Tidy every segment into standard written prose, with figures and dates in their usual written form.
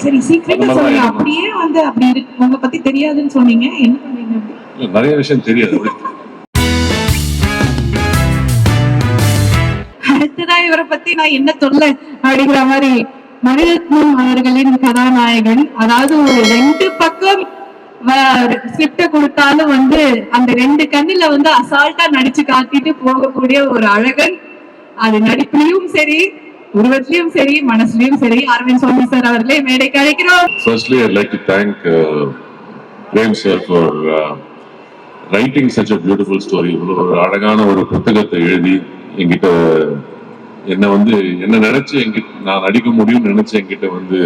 சரி, சீக்கிரமா சொல்லுங்க. அப்படியே வந்து அப்படி இருக்கு உங்களை பத்தி தெரியாதுன்னு சொன்னீங்க, என்ன பண்ணீங்க அப்படி? நிறைய விஷயம் தெரியாது. அடுத்ததான் இவரை பத்தி நான் என்ன சொல்ல அப்படிங்கிற மாதிரி மணிரத்னம் அவர்களின் கதாநாயகன். அதாவது ஒரு 2 பக்கம் ஸ்கிரிப்ட கொடுத்தாலும் வந்து அந்த 2 கண்ணுல வந்து அசால்ட்டா நடிச்சு காட்டிட்டு போகக்கூடிய ஒரு அழகன். அது நடிப்புலயும் சரி, உருவத்திலயும் சரி, மனசுலயும் சரி. அரவிந்த் சுவாமி சார் அவர்களே மேடைக்கு அழைக்கிறோம். Firstly, I'd like to thank Prem sir for writing such a beautiful story. ஒரு அழகான ஒரு புத்தகத்தை எழுதி என்கிட்ட என்ன நினைச்சு நான் நடிக்க முடியும்னு நினைச்சு என்கிட்ட வந்து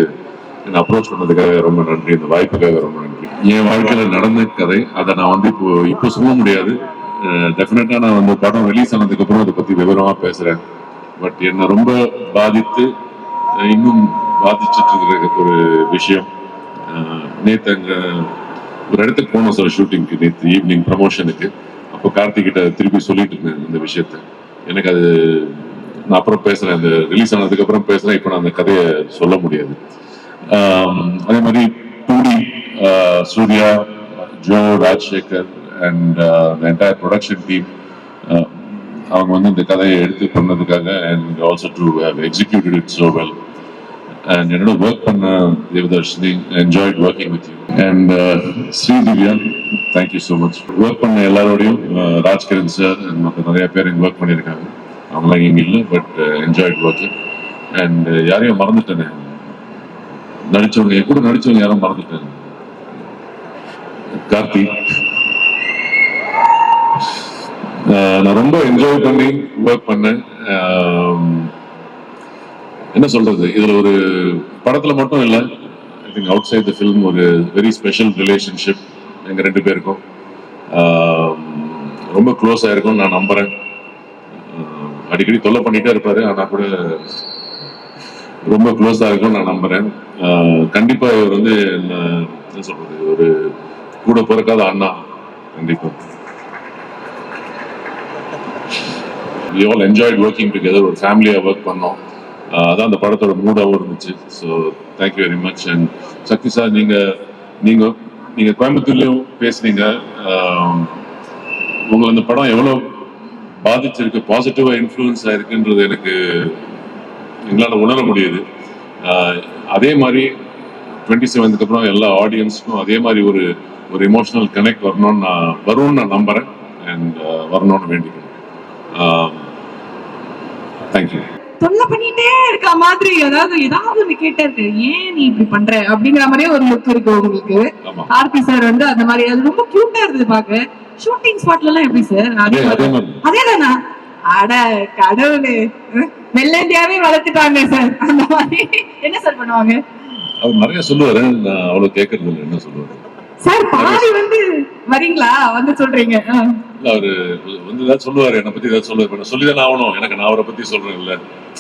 என்ன அப்ரோச் பண்ணதுக்காக ரொம்ப நன்றி. இந்த வாய்ப்புக்காக ரொம்ப நன்றி. என் வாழ்க்கையில நடந்த கதை, அதை நான் வந்து இப்போ சொல்ல முடியாது. டெஃபினட்டா நான் வந்து படம் ரிலீஸ் ஆனதுக்கு அப்புறம் அதை பத்தி விவரமா பேசுறேன். பட் என்னை ரொம்ப பாதித்து இன்னும் பாதிச்சுட்டு இருக்கிற ஒரு விஷயம், நேற்று அங்க ஒரு இடத்துக்கு போனோம் சார் ஷூட்டிங்க்கு, நேற்று ஈவினிங் ப்ரமோஷனுக்கு. அப்போ கார்த்திகிட்ட திருப்பி சொல்லிட்டு இருந்தேன் இந்த விஷயத்த. எனக்கு அது நான் அப்புறம் பேசுறேன், அந்த ரிலீஸ் ஆனதுக்கு அப்புறம் பேசுறேன். இப்போ நான் அந்த கதையை சொல்ல முடியாது. அதே மாதிரி two D, Suriya, Jo, Rajsekar and entire production team, அவங்க வந்து இந்த கதையை எடுத்து பண்ணதுக்காக and also to have executed it so well. And என்னோட ஒர்க் பண்ண Devadarshini, enjoyed working with you. And Sridivya, thank you so much. Work பண்ண எல்லாரோடையும், ராஜ்கிரண் சார் மற்ற நிறைய பேர் இங்கே ஒர்க் பண்ணியிருக்காங்க. அவங்களாம் இங்கே இல்லை, பட் என்ஜாய்ட் ஒர்க்கிங். அண்ட் யாரையும் மறந்துட்டேனே, நடிச்சவங்க கூட நடிச்சவங்க யாரும் மறந்துட்டேன். கார்த்தி, நான் ரொம்ப என்ஜாய் பண்ணி ஒர்க் பண்ணேன். என்ன சொல்றது, இதுல ஒரு படத்துல மட்டும் இல்லை, I think outside the film ஒரு வெரி ஸ்பெஷல் ரிலேஷன்ஷிப் எங்க 2 பேருக்கும். ரொம்ப க்ளோஸ் ஆயிருக்கும் நான் நம்புறேன். அடிக்கடி தொல்லை பண்ணிட்டே இருப்பாரு, ஆனா கூட ரொம்ப க்ளோஸா இருக்கும் நான் நம்புறேன். கண்டிப்பா இவர் வந்து என்ன சொல்றது, ஒரு கூட பிறக்காத அண்ணா. கண்டிப்பா we all enjoyed working together, ஒரு ஃபேமிலியா ஒர்க் பண்ணோம். அதான் அந்த படத்தோட மூடாவும் இருந்துச்சு. So thank you very much. And Shakti sir, நீங்க கோயம்புத்தூர்லயும் பேசுனீங்க. உங்களை அந்த படம் எவ்வளவு பாதிச்சிருக்கு, பாசிட்டிவா இன்ஃப்ளூயன்ஸ் ஆயிருக்குன்றது எங்களால் உணர முடியுது. அதே மாதிரி 27க்கு அப்புறம் எல்லா ஆடியன்ஸ்க்கும் அதே மாதிரி ஒரு எமோஷனல் கனெக்ட் வரும்னு நான் நம்புறேன். அண்ட் வரணும்னு வேண்டிக்கிறேன். தேங்க்யூ. தொல்லை பண்ணிட்டே இருக்க மாதிரி, ஏதாவது ஒண்ணு கேட்டே இருக்கு, ஏன் நீ இப்படி பண்ற அப்படிங்கிற மாதிரியே ஒரு லுக் இருக்கு உங்களுக்கு. கார்த்தி சார் வந்து அந்த மாதிரி, அது ரொம்ப கியூட்டா இருந்தது பாக்க. ஷூட்டிங் ஸ்பாட்ல எல்லாம் எப்படி சார்? அதேதானா? அட கடவுளே, வெள்ளந்தியாவே வளர்த்துட்டாங்க சார். அந்த மாதிரி என்ன சார் பண்ணுவாங்க? அவர் நிறைய சொல்லுவாரு, நான் அவ்வளவு கேட்கறது இல்லை. என்ன சொல்லுவாரு சார்? பாதி வந்து வரீங்களா வந்து சொல்றீங்க. அவரு வந்து ஏதாவது சொல்லுவாரு, என்னை பத்தி ஏதாவது சொல்லுவாரு. சொல்லிதானே ஆகணும், எனக்கு நான் அவரை பத்தி சொல்றேன் இல்ல.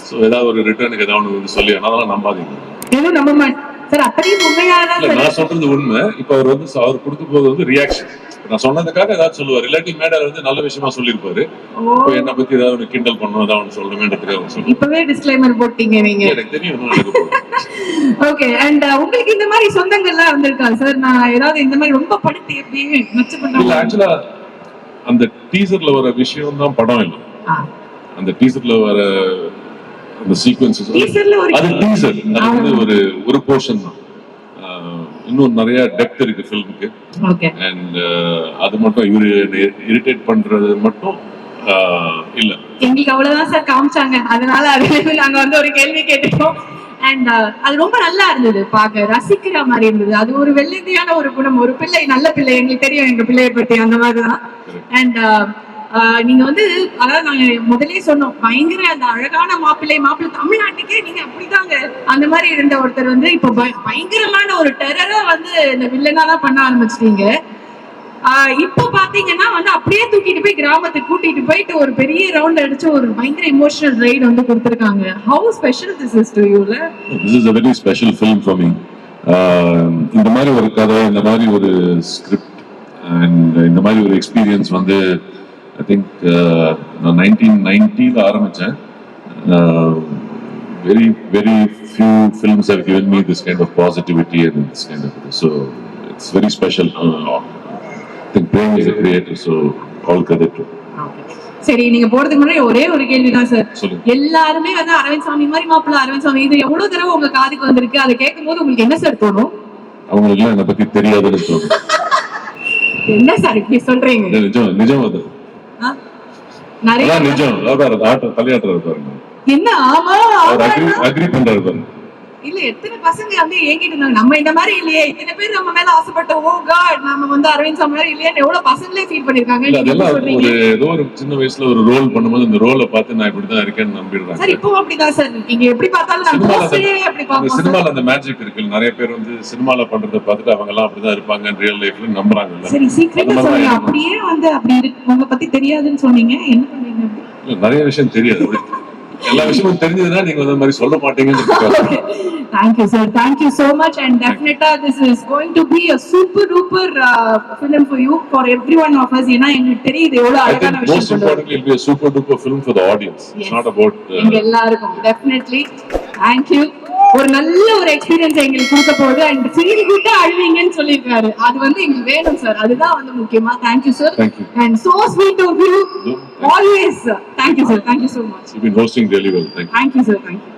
சோ ஏதாவது ஒரு ரிட்டர்னுக்கு ஏதாவது வந்து சொல்லி, அதெல்லாம் நம்பாதீங்க. எதுவும் நம்ப மாட்டேன் சார், அத்தனையும் உண்மையாதான் நான் சொல்றது உண்மை. இப்ப அவர் வந்து அவர் கொடுக்க போது வந்து ரியாக்ஷன். நான் சொன்னதுக்காக ஏதாவது சொல்லுவார், இல்லாட்டி மேடையில வந்து நல்ல விஷயமா சொல்லியிருப்பாரு. என்னை பத்தி ஏதாவது கிண்டல் பண்ணணும், ஏதாவது சொல்லணும்ன்றதுக்காக இப்பவே டிஸ்க்ளைமர் போட்டீங்க நீங்க. எனக்கு தெரியும். ஓகே. அண்ட் உங்களுக்கு இந்த மாதிரி சொந்தங்கள்லாம் வந்திருக்கா சார்? நான் ஏதாவது இந்த மாதிரி ரொம்ப படுத்தி எப்படியே நச்சு பண்ண. ஆக்சுவலா அந்த டீசர்ல வர விஷயம் தான் படம் இல்லை. அந்த டீசர்ல வர அந்த சீக்வென்சஸ், அது டீசர், அது வந்து ஒரு போர்ஷன் தான். இன்னும் நிறைய டெப்த் இருக்கு ஃபிலிமுக்கு. அண்ட் அது மட்டும் இரிட்டேட் பண்றது மட்டும் இல்ல. எங்களுக்கு அவ்வளவுதான் சார் காமிச்சாங்க, அதனால அது நாங்க வந்து ஒரு கேள்வி கேட்டோம். அண்ட் அது ரொம்ப நல்லா இருந்தது, பார்க்க ரசிக்கிற மாதிரி இருந்தது. அது ஒரு வெள்ளந்தியான ஒரு குணம், ஒரு பிள்ளை, நல்ல பிள்ளை. எங்களுக்கு தெரியும் எங்க பிள்ளையை பத்தி, அந்த மாதிரிதான். அண்ட் நீங்க வந்து, அதாவது நாங்க முதலே சொன்னோம், பயங்கர அந்த அழகான மாப்பிள்ளை தமிழ்நாட்டுக்கே நீங்க அப்படிதாங்க. அந்த மாதிரி இருந்த ஒருத்தர் வந்து இப்ப பயங்கரமான ஒரு டெரரா வந்து இந்த வில்லனாதான் பண்ண ஆரம்பிச்சிட்டீங்க. இப்போ பாத்தீங்கன்னா வந்து அப்படியே தூக்கிட்டு போய் கிராமத்துக்கு கூட்டிட்டு போயிட்டு ஒரு பெரிய ரவுண்ட் அடிச்சு ஒரு பயங்கர எமோஷனல் ரைட் வந்து கொடுத்திருக்காங்க. How special this is to you? This is a very special film for me. இந்த மாதிரி ஒரு கதை, இந்த மாதிரி ஒரு ஸ்கிரிப்ட் அண்ட் இந்த மாதிரி ஒரு எக்ஸ்பீரியன்ஸ் வந்து ஐ திங்க் நான் 1990ல ஆரம்பிச்சேன். very few films have given me this kind of positivity and this kind of, so it's very special. I think Prem is a creator, so all credit to him. சரி, நீங்க போறதுக்கு முன்னாடி ஒரே ஒரு கேள்விதான் sir. சொல்லுங்க. எல்லாருமே வந்து அரவிந்த் சாமி மாதிரி மாப்பிள்ள, அரவிந்த் சாமி, இது எவ்வளவு தடவை உங்க காதுக்கு வந்திருக்கு? அதை கேட்கும் போது உங்களுக்கு என்ன சார் தோணும்? அவங்களுக்கு என்னை பத்தி தெரியாதுன்னு தோணும். என்ன சார் இப்படி சொல்றீங்க? நிஜம் அது. நிறைய நிஜம். தலையாட்டுறாரு பாருங்க. என்ன ஆமா அக்ரி பண்றாரு பாருங்க. இல்ல, எத்தனை பசங்க வந்து ஏங்கிட்டு இருந்தாங்க, நம்ம இந்த மாதிரி இல்லையே, இத்தனை பேர் நம்ம மேல ஆசைப்பட்ட, ஓ காட் நம்ம வந்து அரவிந்த் சாமி மாதிரி இல்லையே, எவ்வளவு பசங்களே ஃபீல் பண்ணிருக்காங்க. ஏதோ ஒரு சின்ன வயசுல ஒரு ரோல் பண்ணும்போது இந்த ரோலை பார்த்து நான் இப்படிதான் இருக்கேன்னு நம்பிடுறாங்க சார். இப்போ அப்படிதான் சார் இருக்கீங்க, எப்படி பார்த்தாலும் நான் போஸ்டரே அப்படி பாப்போம். சினிமால அந்த மேஜிக் இருக்கு. நிறைய பேர் வந்து சினிமால பண்றத பார்த்துட்டு அவங்க எல்லாம் அப்படிதான் இருப்பாங்க ரியல் லைஃப்ல நம்புறாங்க. சரி, சீக்கிரமா சொல்லுங்க, அப்படியே வந்து அப்படி இருக்கு உங்களை பத்தி தெரியாதுன்னு சொன்னீங்க, என்ன பண்ணீங்க? நிறைய விஷயம் தெரியாது. எல்லா விஷயமும் தெரிஞ்சதுன்னா நீங்க அந்த மாதிரி சொல்ல மாட்டீங்கன்னு. Thank you sir, thank you so much, and definitely this is going to be a super duper film for you, for every one of us. ஏன்னா எங்களுக்கு தெரியுது எவ்வளவு அழகான விஷயம். Most importantly, it will be a super duper film for the audience. Yes. It's not about எங்க எல்லாருக்கும். Definitely, thank you. ஒரு நல்ல ஒரு எக்ஸ்பீரியன்ஸ் எங்களுக்கு கொடுக்க போகுது, அண்ட் ஃபீல் குட்டா அழுவீங்கன்னு சொல்லியிருக்காரு. அது வந்து எங்களுக்கு வேணும் சார், அதுதான் வந்து முக்கியமா. Thank you sir, and so sweet of you always. Thank you sir, thank you so much. You've been hosting really well. Thank you. Thank you sir, thank you.